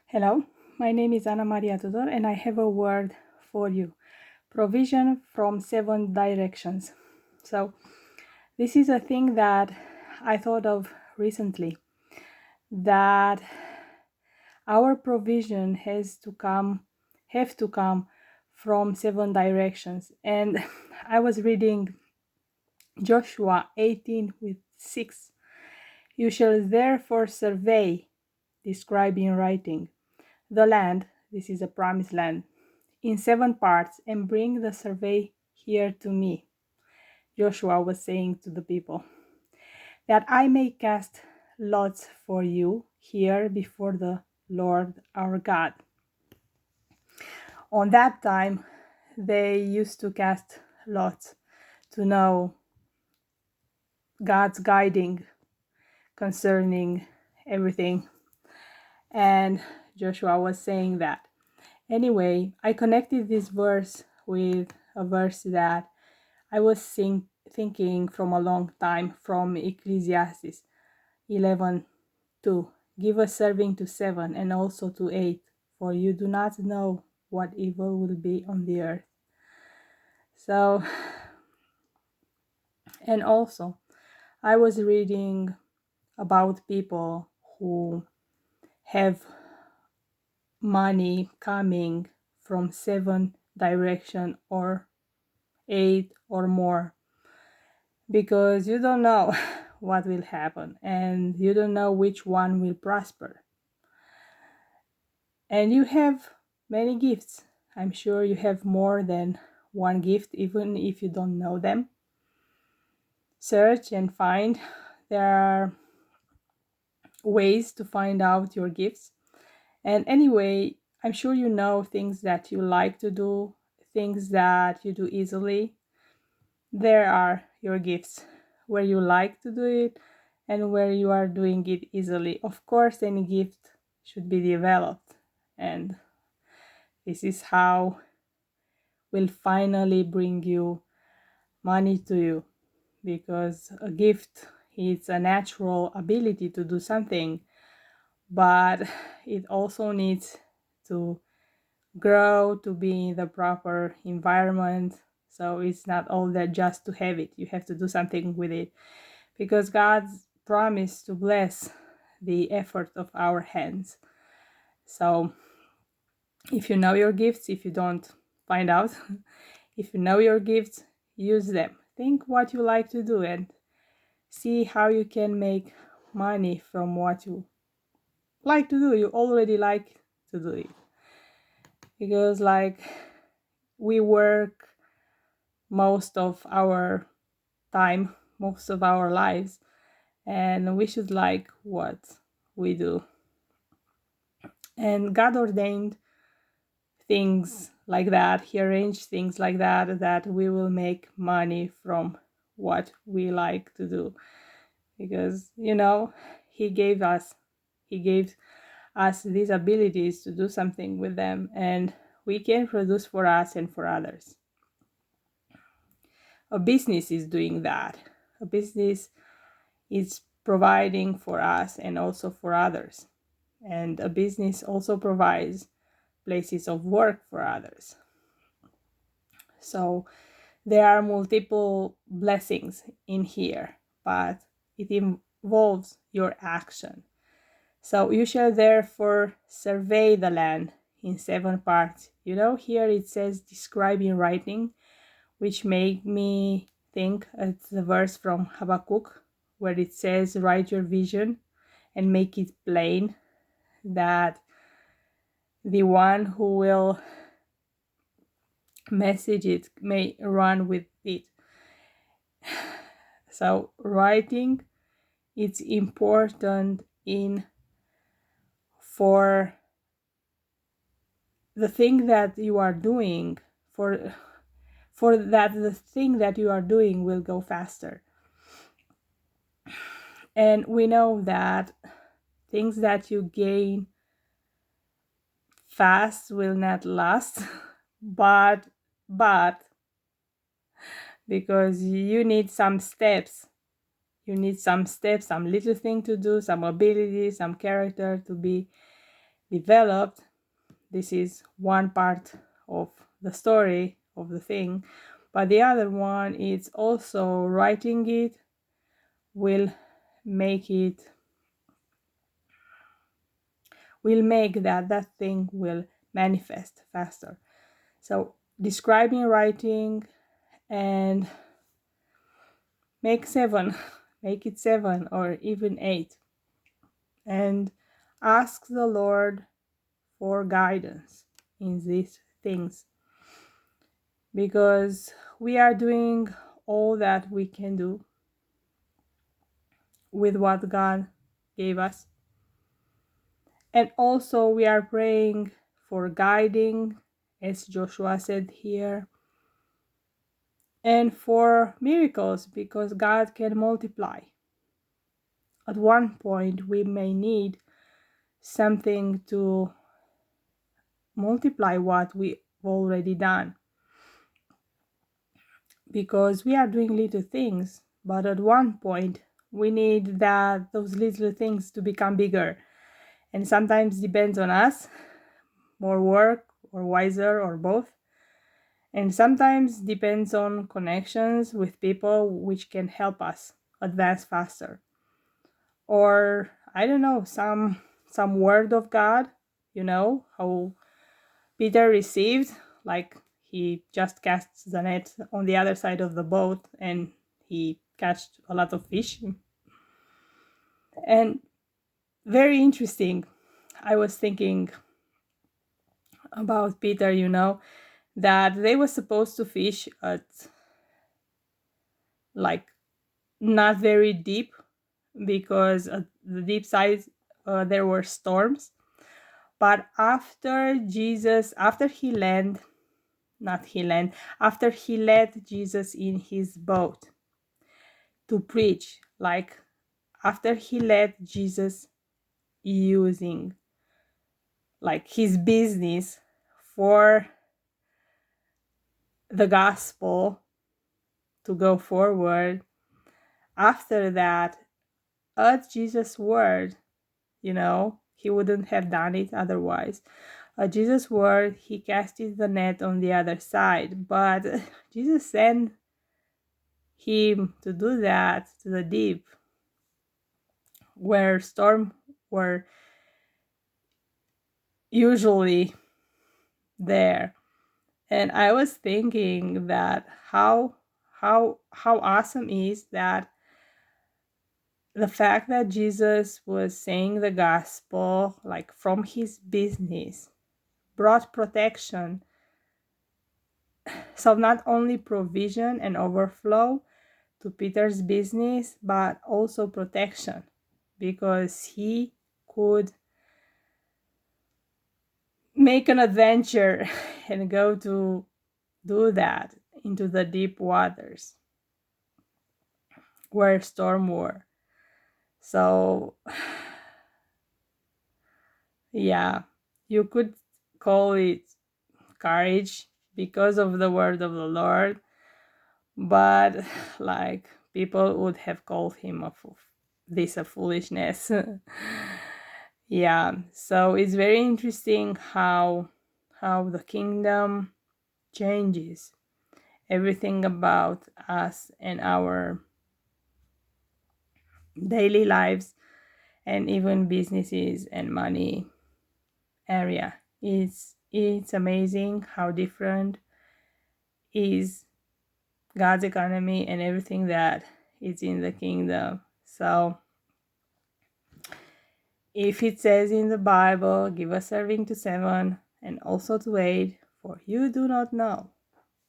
Hello, my name is Anna Maria Tudor and I have a word for you. Provision from 7 directions. So, this is a thing that I thought of recently, that our provision have to come from 7 directions. And I was reading Joshua 18 with 6. You shall therefore survey, describe in writing, the land, this is a promised land, in 7 parts, and bring the survey here to me. Joshua was saying to the people, that I may cast lots for you here before the Lord our God. On that time, they used to cast lots to know God's guiding concerning everything. And Joshua was saying that. Anyway, I connected this verse with a verse that I was thinking from a long time, from Ecclesiastes 11:2. Give a serving to 7 and also to 8, for you do not know what evil will be on the earth. So, and also, I was reading about people who have money coming from 7 direction or 8 or more, because you don't know what will happen and you don't know which one will prosper. And you have many gifts. I'm sure you have more than one gift, even if you don't know them. Search and find. There are ways to find out your gifts. And anyway, I'm sure you know things that you like to do, things that you do easily. There are your gifts, where you like to do it and where you are doing it easily. Of course, any gift should be developed, and this is how will finally bring you money to you, because a gift is a natural ability to do something, but it also needs to grow, to be in the proper environment. So it's not all that just to have it. You have to do something with it, because God's promised to bless the effort of our hands. So if you know your gifts, if you don't, find out. If you know your gifts, use them. Think what you like to do and see how you can make money from what you like to do. You already like to do it, because we work most of our time, most of our lives, and we should like what we do. And God ordained things like that. He arranged things like that we will make money from what we like to do, because he gave us these abilities to do something with them, and we can produce for us and for others. A business is doing that. A business is providing for us and also for others, and a business also provides places of work for others. So there are multiple blessings in here, but it involves your action. So you shall therefore survey the land in 7 parts. Here it says describe in writing, which made me think it's the verse from Habakkuk, where it says write your vision and make it plain, that the one who will message it may run with it. So writing, it's important for the thing that you are doing, for that the thing that you are doing will go faster. And we know that things that you gain fast will not last, but because you need some steps, some little thing to do, some ability, some character to be developed, this is one part of the story of the thing, but the other one is also writing it will make that thing will manifest faster. So describing writing and make 7, make it 7 or even 8, and ask the Lord for guidance in these things, because we are doing all that we can do with what God gave us. And also we are praying for guiding, as Joshua said here, and for miracles, because God can multiply. At one point we may need something to multiply what we've already done, because we are doing little things, but at one point we need those little things to become bigger. And sometimes depends on us, more work or wiser or both. And sometimes depends on connections with people which can help us advance faster. Or I don't know, some word of God, how Peter received, like he just casts the net on the other side of the boat and he catched a lot of fish. And very interesting. I was thinking about Peter, that they were supposed to fish at like not very deep, because at the deep side there were storms. But after he led Jesus in his boat to preach, like after he led Jesus using like his business for the gospel to go forward, after that, at Jesus' word, he wouldn't have done it otherwise. At Jesus' word, he casted the net on the other side, but Jesus sent him to do that to the deep, where storms were usually there. And I was thinking that how awesome is that the fact that Jesus was saying the gospel like from his business brought protection. So not only provision and overflow to Peter's business, but also protection, because he could make an adventure and go to do that into the deep waters where storm were. So yeah, you could call it courage because of the word of the Lord, but like people would have called him a foolishness. Yeah, so it's very interesting how the kingdom changes everything about us and our daily lives, and even businesses and money area. It's amazing how different is God's economy and everything that is in the kingdom. So if it says in the Bible, give a serving to 7 and also to 8, for you do not know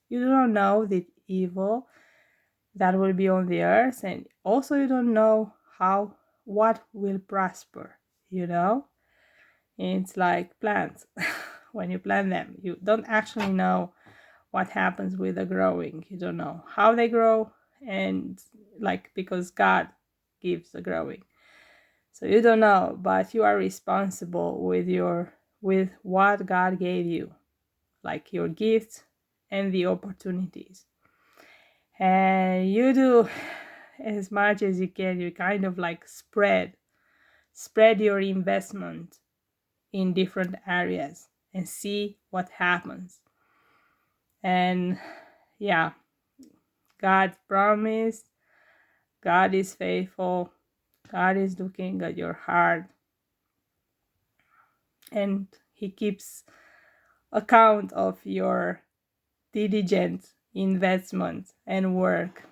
the evil that will be on the earth, and also you don't know what will prosper. It's like plants. When you plant them, you don't actually know what happens with the growing. You don't know how they grow, and because God gives the growing, so you don't know, but you are responsible with what God gave you, like your gifts and the opportunities, and you do as much as you can. You kind of like spread your investment in different areas and see what happens. And yeah, God promised, God is faithful, God is looking at your heart, and He keeps account of your diligent investment and work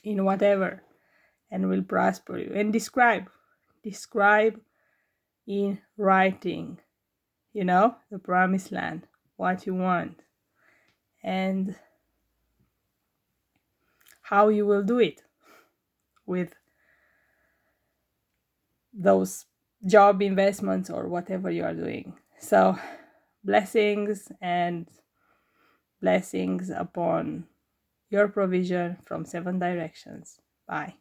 in whatever, and will prosper you. And describe in writing, the promised land, what you want, and how you will do it with those job investments or whatever you are doing. So blessings upon your provision from 7 directions. Bye.